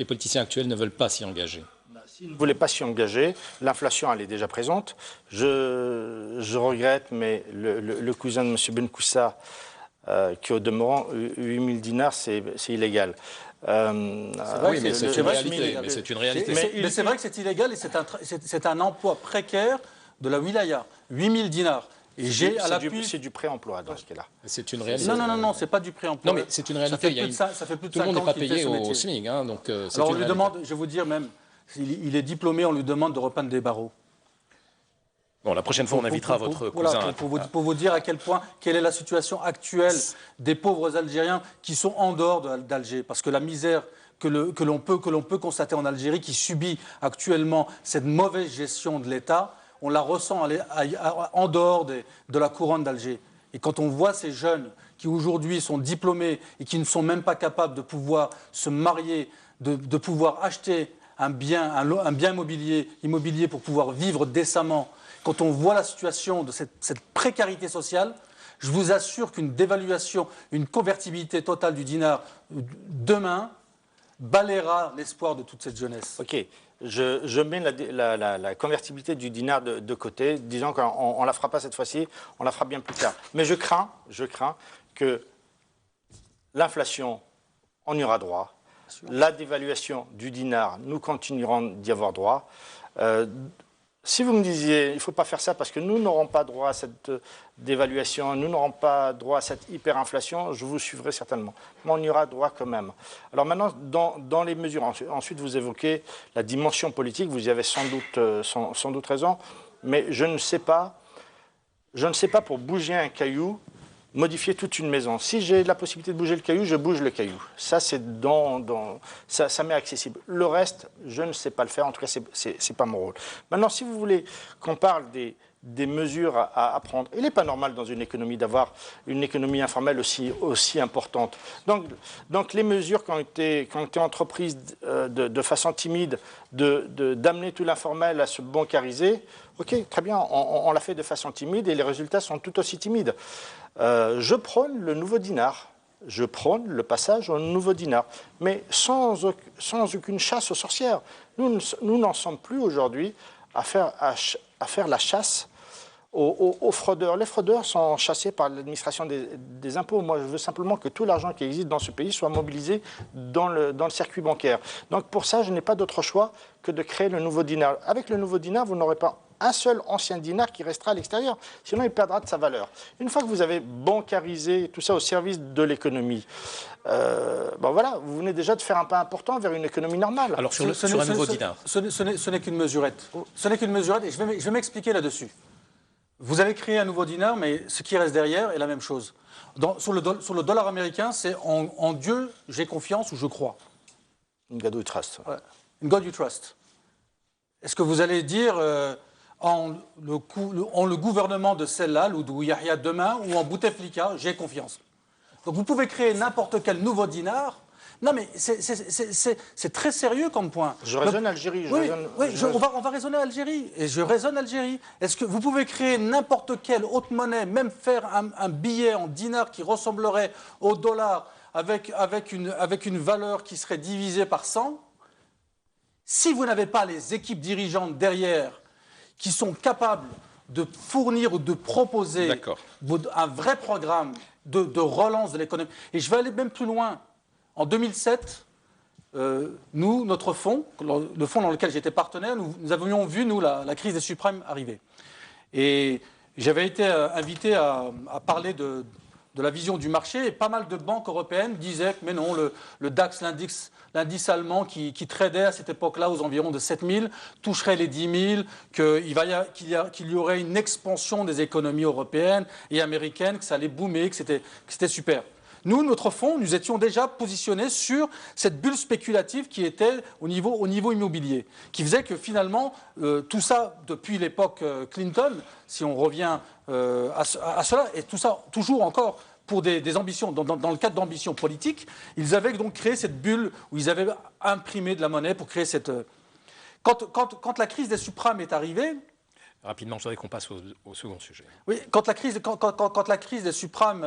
politiciens actuels ne veulent pas s'y engager. S'ils ne voulaient pas s'y engager, l'inflation elle est déjà présente. Je regrette, mais le cousin de M. Benoussa, qui au demeurant, 8000 dinars, c'est illégal. Oui, mais c'est une réalité. Mais c'est vrai que c'est illégal et c'est un emploi précaire de la wilaya. 8000 dinars. C'est du pré-emploi dans ce cas-là. C'est une réalité. Non, c'est pas du pré-emploi. Non, mais c'est une réalité. Ça fait plus de 5 ans. Tout le monde n'est pas payé au SMIC. Hein, donc alors on lui demande, je vais vous dire même, il est diplômé, on lui demande de repeindre des barreaux. Bon, la prochaine fois, on invitera votre cousin. Pour vous dire à quel point, quelle est la situation actuelle des pauvres Algériens qui sont en dehors d'Alger. Parce que la misère que l'on peut constater en Algérie, qui subit actuellement cette mauvaise gestion de l'État, on la ressent en dehors de la couronne d'Alger. Et quand on voit ces jeunes qui aujourd'hui sont diplômés et qui ne sont même pas capables de pouvoir se marier, de pouvoir acheter un bien immobilier pour pouvoir vivre décemment, quand on voit la situation de cette précarité sociale, je vous assure qu'une dévaluation, une convertibilité totale du dinar demain balayera l'espoir de toute cette jeunesse. Ok, je mets la convertibilité du dinar de côté, disant qu'on ne la fera pas cette fois-ci, on la fera bien plus tard. Mais je crains que l'inflation, on y aura droit. La dévaluation du dinar, nous continuerons d'y avoir droit. Si vous me disiez, il ne faut pas faire ça parce que nous n'aurons pas droit à cette dévaluation, nous n'aurons pas droit à cette hyperinflation, je vous suivrai certainement. Mais on y aura droit quand même. Alors maintenant, dans les mesures, ensuite vous évoquez la dimension politique, vous y avez sans doute raison, mais je ne sais pas pour bouger un caillou, modifier toute une maison. Si j'ai la possibilité de bouger le caillou, je bouge le caillou. Ça, c'est ça m'est accessible. Le reste, je ne sais pas le faire. En tout cas, c'est pas mon rôle. Maintenant, si vous voulez qu'on parle des mesures à prendre, il n'est pas normal dans une économie d'avoir une économie informelle aussi importante. Donc les mesures qui ont été entreprises de façon timide, d'amener tout l'informel à se bancariser, ok, très bien, on l'a fait de façon timide et les résultats sont tout aussi timides. Je prône le nouveau dinar. Je prône le passage au nouveau dinar, mais sans aucune chasse aux sorcières. Nous n'en sommes plus aujourd'hui à faire la chasse aux fraudeurs. Les fraudeurs sont chassés par l'administration des impôts. Moi, je veux simplement que tout l'argent qui existe dans ce pays soit mobilisé dans le circuit bancaire. Donc pour ça, je n'ai pas d'autre choix que de créer le nouveau dinar. Avec le nouveau dinar, vous n'aurez pas un seul ancien dinar qui restera à l'extérieur. Sinon, il perdra de sa valeur. Une fois que vous avez bancarisé tout ça au service de l'économie, voilà, vous venez déjà de faire un pas important vers une économie normale. Alors sur un nouveau dinar. Ce n'est qu'une mesurette. Ce n'est qu'une mesurette et je vais m'expliquer là-dessus. Vous avez créé un nouveau dinar, mais ce qui reste derrière est la même chose. Sur le dollar américain, c'est en Dieu, j'ai confiance ou je crois. In God we trust. Ouais. In God you trust. Est-ce que vous allez dire en le gouvernement de celle-là, ou Yahya demain, ou en Bouteflika, j'ai confiance? Donc vous pouvez créer n'importe quel nouveau dinar. Non, mais c'est très sérieux comme point. Je raisonne Algérie. On va raisonner Algérie. Et je raisonne Algérie. Est-ce que vous pouvez créer n'importe quelle haute monnaie, même faire un billet en dinar qui ressemblerait au dollar avec une valeur qui serait divisée par 100? Si vous n'avez pas les équipes dirigeantes derrière qui sont capables de fournir ou de proposer un vrai programme de relance de l'économie, et je vais aller même plus loin. En 2007, notre fonds, le fonds dans lequel j'étais partenaire, nous avions vu, la crise des subprimes arriver. Et j'avais été invité à parler de la vision du marché, et pas mal de banques européennes disaient que, mais non, le DAX, l'indice allemand qui tradait à cette époque-là aux environs de 7000, toucherait les 10 000, qu'il y aurait une expansion des économies européennes et américaines, que ça allait boomer, que c'était super. Nous, notre fonds, nous étions déjà positionnés sur cette bulle spéculative qui était au niveau immobilier, qui faisait que finalement, tout ça, depuis l'époque Clinton, si on revient à cela, et tout ça toujours encore pour des ambitions, dans le cadre d'ambitions politiques, ils avaient donc créé cette bulle où ils avaient imprimé de la monnaie pour créer cette... Quand la crise des subprimes est arrivée... Rapidement, je voudrais qu'on passe au second sujet. Oui, quand la crise des subprimes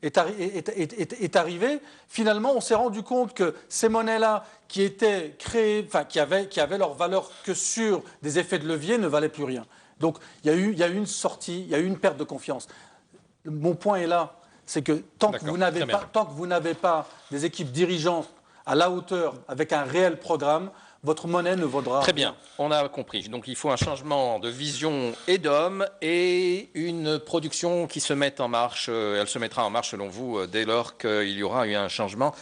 est arrivée, finalement, on s'est rendu compte que ces monnaies-là, qui étaient créées, enfin, qui avaient leur valeur que sur des effets de levier, ne valaient plus rien. Donc, il y a eu une sortie, il y a eu une perte de confiance. Mon point est là, c'est que tant que vous n'avez pas des équipes dirigeantes à la hauteur, avec un réel programme, votre monnaie ne vaudra Très bien, on a compris. Donc il faut un changement de vision et d'homme et une production qui se mette en marche. Elle se mettra en marche selon vous dès lors qu'il y aura eu un changement.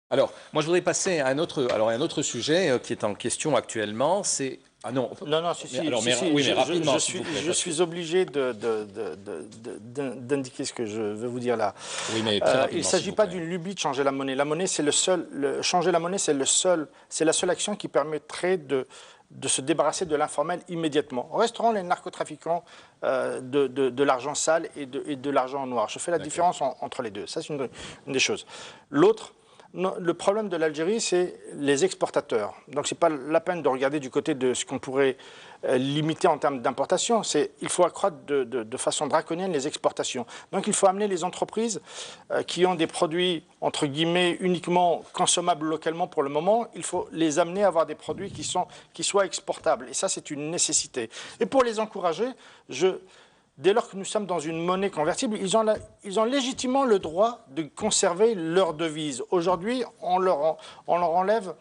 Alors, moi je voudrais passer à un autre sujet qui est en question actuellement, c'est... Ah non, je suis obligé d'indiquer ce que je veux vous dire là. Oui, mais très rapidement, il ne s'agit pas d'une lubie de changer la monnaie. La monnaie, changer la monnaie, c'est la seule action qui permettrait de se débarrasser de l'informel immédiatement. Resteront les narcotrafiquants de l'argent sale et de l'argent noir. Je fais la différence entre les deux. Ça, c'est une des choses. L'autre, Non, le problème de l'Algérie, c'est les exportateurs. Donc, ce n'est pas la peine de regarder du côté de ce qu'on pourrait limiter en termes d'importation. Il faut accroître de façon draconienne les exportations. Donc, il faut amener les entreprises qui ont des produits, entre guillemets, uniquement consommables localement pour le moment. Il faut les amener à avoir des produits qui soient exportables. Et ça, c'est une nécessité. Et pour les encourager, dès lors que nous sommes dans une monnaie convertible, ils ont légitimement le droit de conserver leur devise. Aujourd'hui, on leur enlève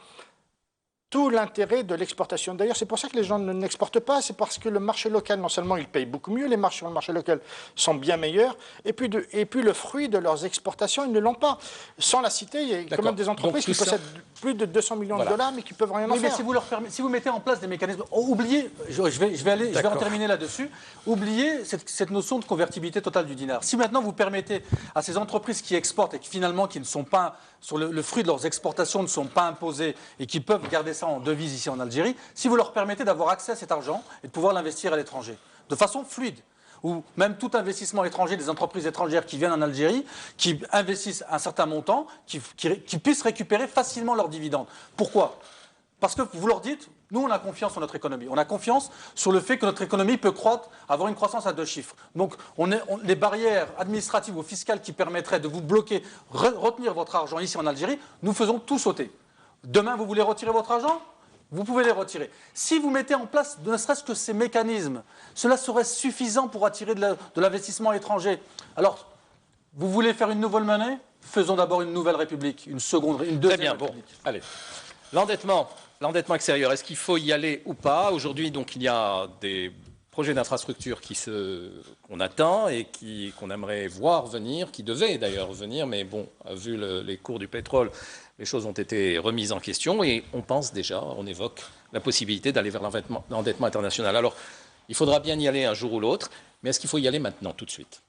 tout l'intérêt de l'exportation. D'ailleurs, c'est pour ça que les gens n'exportent pas, c'est parce que le marché local, non seulement il paye beaucoup mieux, les marges sur le marché local sont bien meilleures, et puis le fruit de leurs exportations, ils ne l'ont pas. Sans la citer, il y a quand même des entreprises qui possèdent plus de 200 millions de dollars, mais qui ne peuvent rien en faire. Mais si vous mettez en place des mécanismes, oubliez, je vais en terminer là-dessus, oubliez cette notion de convertibilité totale du dinar. Si maintenant vous permettez à ces entreprises qui exportent et qui finalement qui ne sont pas, sur le fruit de leurs exportations ne sont pas imposées et qui peuvent garder ça en devise ici en Algérie, si vous leur permettez d'avoir accès à cet argent et de pouvoir l'investir à l'étranger, de façon fluide, ou même tout investissement étranger, des entreprises étrangères qui viennent en Algérie, qui investissent un certain montant, qui puissent récupérer facilement leurs dividendes. Pourquoi ? Parce que vous leur dites, nous on a confiance en notre économie, on a confiance sur le fait que notre économie peut croître, avoir une croissance à 2 chiffres. Donc les barrières administratives ou fiscales qui permettraient de vous bloquer, retenir votre argent ici en Algérie, nous faisons tout sauter. Demain, vous voulez retirer votre argent ? Vous pouvez les retirer. Si vous mettez en place ne serait-ce que ces mécanismes, cela serait suffisant pour attirer de l'investissement étranger. Alors, vous voulez faire une nouvelle monnaie ? Faisons d'abord une nouvelle république, une deuxième Très bien, république. Bon, allez. L'endettement extérieur, est-ce qu'il faut y aller ou pas ? Aujourd'hui, donc, il y a des projets d'infrastructure qu'on attend et qu'on aimerait voir venir, qui devaient d'ailleurs venir, mais bon, vu les cours du pétrole, les choses ont été remises en question et on pense déjà, on évoque la possibilité d'aller vers l'endettement international. Alors, il faudra bien y aller un jour ou l'autre, mais est-ce qu'il faut y aller maintenant, tout de suite ?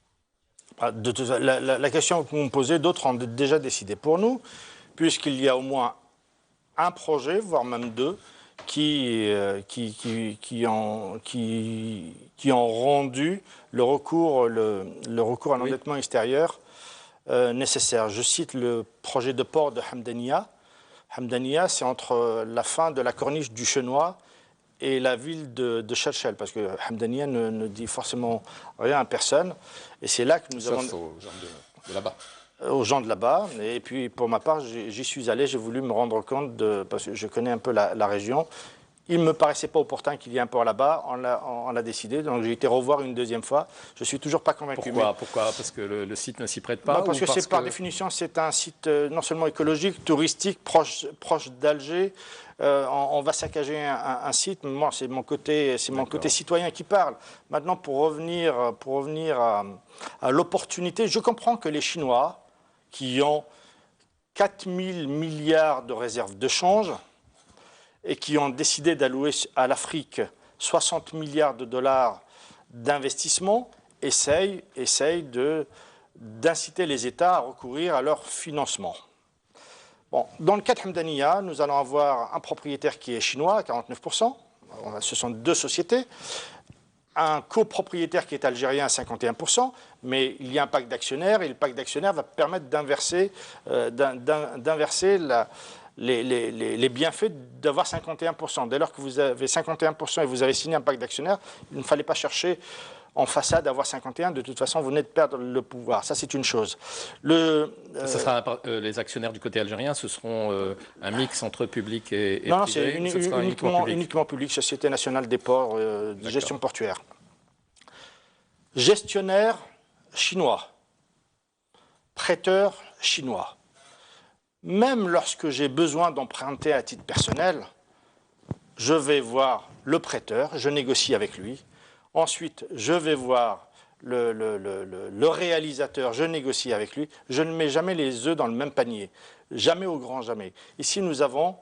La question que vous me posez, d'autres ont déjà décidé pour nous, puisqu'il y a au moins un projet, voire même 2, qui ont rendu le recours à l'endettement extérieur nécessaire. Je cite le projet de port de Hamdania. Hamdania, c'est entre la fin de la corniche du Chenois et la ville de Chelchel, parce que Hamdania ne dit forcément rien à personne. Et c'est là que nous avons... aux gens de là-bas. Aux gens de là-bas. Et puis, pour ma part, j'y suis allé, j'ai voulu me rendre compte, parce que je connais un peu la région. Il ne me paraissait pas opportun qu'il y ait un port là-bas, on l'a décidé, donc j'ai été revoir une deuxième fois. Je ne suis toujours pas convaincu. Pourquoi ? Parce que le site ne s'y prête pas ? Non, parce que par définition, c'est un site non seulement écologique, touristique, proche d'Alger. On va saccager un site. Moi, c'est mon côté citoyen qui parle. Maintenant, pour revenir à l'opportunité, je comprends que les Chinois, qui ont 4 000 milliards de réserves de change, et qui ont décidé d'allouer à l'Afrique 60 milliards de dollars d'investissement, essayent d'inciter les États à recourir à leur financement. Bon, dans le cas de Hamdania, nous allons avoir un propriétaire qui est chinois à 49%, ce sont 2 sociétés, un copropriétaire qui est algérien à 51%, mais il y a un pacte d'actionnaires, et le pacte d'actionnaires va permettre d'inverser les bienfaits d'avoir 51%. Dès lors que vous avez 51% et vous avez signé un pacte d'actionnaires, il ne fallait pas chercher en façade d'avoir 51%. De toute façon, vous venez de perdre le pouvoir. Ça, c'est une chose. Les actionnaires du côté algérien, ce seront un mix entre public et privé. Non, c'est uniquement public, Société nationale des ports, de gestion portuaire. Gestionnaire chinois, prêteur chinois. Même lorsque j'ai besoin d'emprunter à titre personnel, je vais voir le prêteur, je négocie avec lui. Ensuite, je vais voir le réalisateur, je négocie avec lui. Je ne mets jamais les œufs dans le même panier. Jamais au grand jamais. Ici, nous avons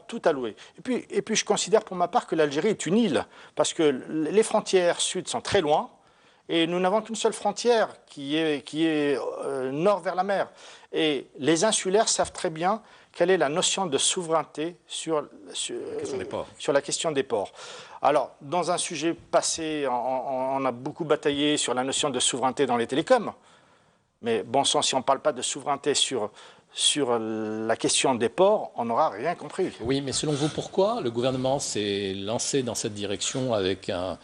tout alloué. Et puis, je considère pour ma part que l'Algérie est une île, parce que les frontières sud sont très loin, et nous n'avons qu'une seule frontière qui est nord vers la mer. Et les insulaires savent très bien quelle est la notion de souveraineté sur la question des ports. Alors, dans un sujet passé, on a beaucoup bataillé sur la notion de souveraineté dans les télécoms. Mais bon sang, si on ne parle pas de souveraineté sur la question des ports, on n'aura rien compris. Oui, mais selon vous, pourquoi le gouvernement s'est lancé dans cette direction avec un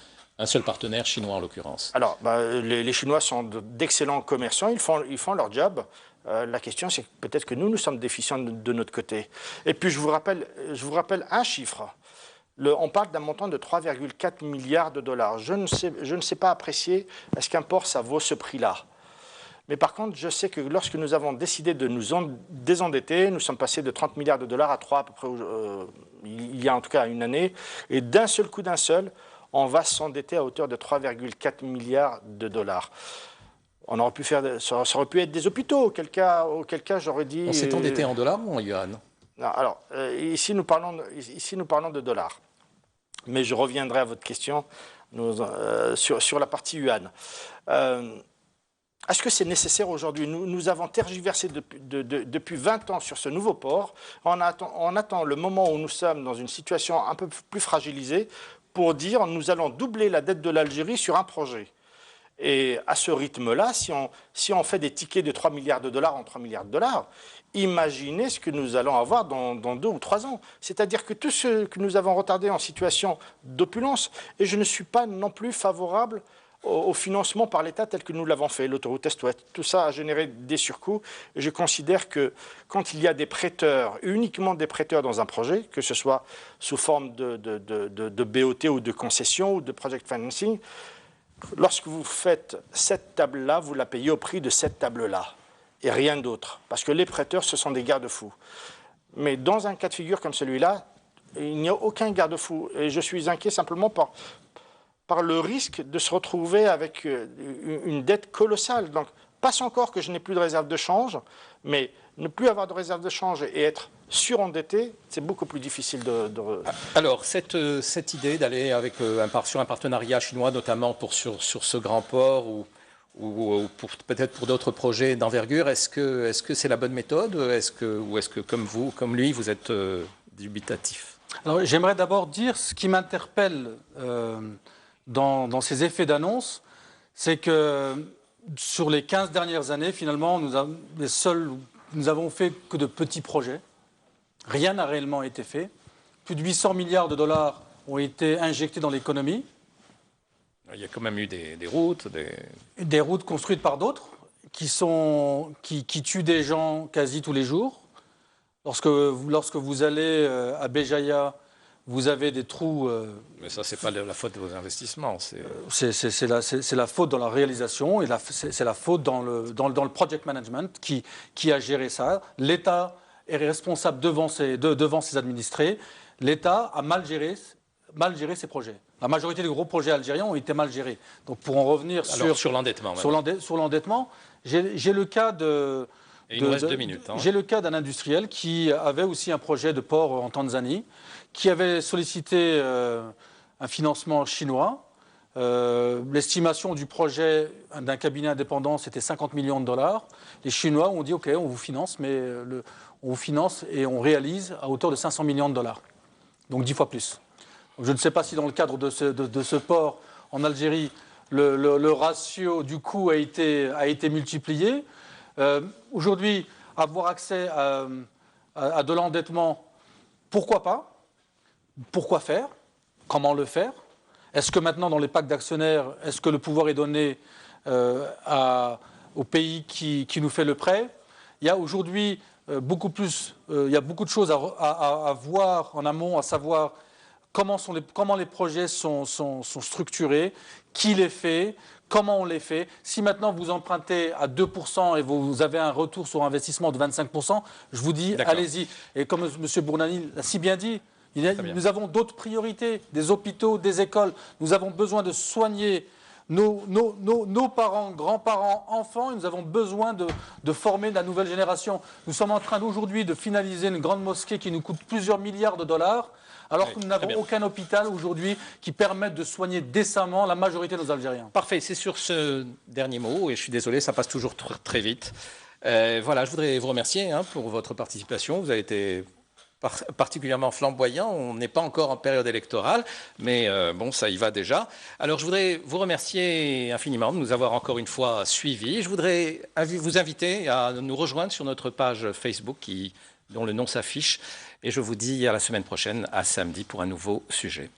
seul partenaire, chinois en l'occurrence? Alors, les Chinois sont d'excellents commerçants, ils font leur job. La question, c'est peut-être que nous sommes déficients de notre côté. Et puis, je vous rappelle un chiffre. On parle d'un montant de 3,4 milliards de dollars. Je ne sais pas apprécier, est-ce qu'un port, ça vaut ce prix-là? Mais par contre, je sais que lorsque nous avons décidé de nous désendetter, nous sommes passés de 30 milliards de dollars à 3 à peu près, il y a en tout cas une année. Et d'un seul coup, on va s'endetter à hauteur de 3,4 milliards de dollars. On aurait pu ça aurait pu être des hôpitaux, auquel cas j'aurais dit... On s'est endetté en dollars ou en yuan? Alors, ici, nous parlons de dollars. Mais je reviendrai à votre question sur la partie yuan. Est-ce que c'est nécessaire aujourd'hui? Nous avons tergiversé depuis 20 ans sur ce nouveau port. On attend le moment où nous sommes dans une situation un peu plus fragilisée pour dire nous allons doubler la dette de l'Algérie sur un projet. Et à ce rythme-là, si on fait des tickets de 3 milliards de dollars en 3 milliards de dollars, imaginez ce que nous allons avoir dans 2 ou 3 ans. C'est-à-dire que tout ce que nous avons retardé en situation d'opulence, et je ne suis pas non plus favorable au financement par l'État tel que nous l'avons fait, l'autoroute Est-Ouest. Tout ça a généré des surcoûts. Et je considère que quand il y a des prêteurs, uniquement des prêteurs dans un projet, que ce soit sous forme de BOT ou de concession ou de project financing, lorsque vous faites cette table-là, vous la payez au prix de cette table-là et rien d'autre. Parce que les prêteurs, ce sont des garde-fous. Mais dans un cas de figure comme celui-là, il n'y a aucun garde-fou. Et je suis inquiet simplement par le risque de se retrouver avec une dette colossale. Donc, passe encore que je n'ai plus de réserve de change, mais ne plus avoir de réserve de change et être surendetté, c'est beaucoup plus difficile de... Alors, cette idée d'aller avec sur un partenariat chinois, notamment sur ce grand port ou peut-être pour d'autres projets d'envergure, est-ce que c'est la bonne méthode ou est-ce que comme lui, vous êtes dubitatif? Alors, j'aimerais d'abord dire ce qui m'interpelle dans ces effets d'annonce, c'est que sur les 15 dernières années, finalement, nous avons fait que de petits projets. Rien n'a réellement été fait. Plus de 800 milliards de dollars ont été injectés dans l'économie. Il y a quand même eu des routes. Des routes construites par d'autres qui tuent des gens quasi tous les jours. Lorsque vous allez à Béjaïa, vous avez des trous... Mais ça, ce n'est pas la faute de vos investissements. C'est la faute dans la réalisation et c'est la faute dans le project management qui a géré ça. L'État est responsable devant ses administrés. L'État a mal géré ses projets. La majorité des gros projets algériens ont été mal gérés. Donc pour en revenir sur l'endettement. Sur l'endettement, j'ai le cas de... Et il nous reste 2 minutes. J'ai le cas d'un industriel qui avait aussi un projet de port en Tanzanie, qui avait sollicité un financement chinois. L'estimation du projet d'un cabinet indépendant, c'était 50 millions de dollars. Les Chinois ont dit « OK, on vous finance, mais on vous finance et on réalise à hauteur de 500 millions de dollars. » Donc 10 fois plus. Donc, je ne sais pas si dans le cadre de ce port en Algérie, le ratio du coût a été multiplié. Aujourd'hui, avoir accès à de l'endettement, pourquoi pas? Pourquoi faire? Comment le faire? Est-ce que maintenant, dans les packs d'actionnaires, est-ce que le pouvoir est donné au pays qui nous fait le prêt? Il y a aujourd'hui beaucoup de choses à voir en amont, à savoir comment les projets sont structurés, qui les fait, comment on les fait. Si maintenant vous empruntez à 2% et vous avez un retour sur investissement de 25%, je vous dis, allez-y. Et comme M. Bournani l'a si bien dit, nous avons d'autres priorités, des hôpitaux, des écoles. Nous avons besoin de soigner nos parents, grands-parents, enfants, et nous avons besoin de former la nouvelle génération. Nous sommes en train aujourd'hui de finaliser une grande mosquée qui nous coûte plusieurs milliards de dollars, alors que nous n'avons aucun hôpital aujourd'hui qui permette de soigner décemment la majorité de nos Algériens. Parfait, c'est sur ce dernier mot, et je suis désolé, ça passe toujours très vite. Voilà, je voudrais vous remercier pour votre participation. Vous avez été particulièrement flamboyant. On n'est pas encore en période électorale, mais bon, ça y va déjà. Alors, je voudrais vous remercier infiniment de nous avoir encore une fois suivis. Je voudrais vous inviter à nous rejoindre sur notre page Facebook dont le nom s'affiche. Et je vous dis à la semaine prochaine, à samedi, pour un nouveau sujet.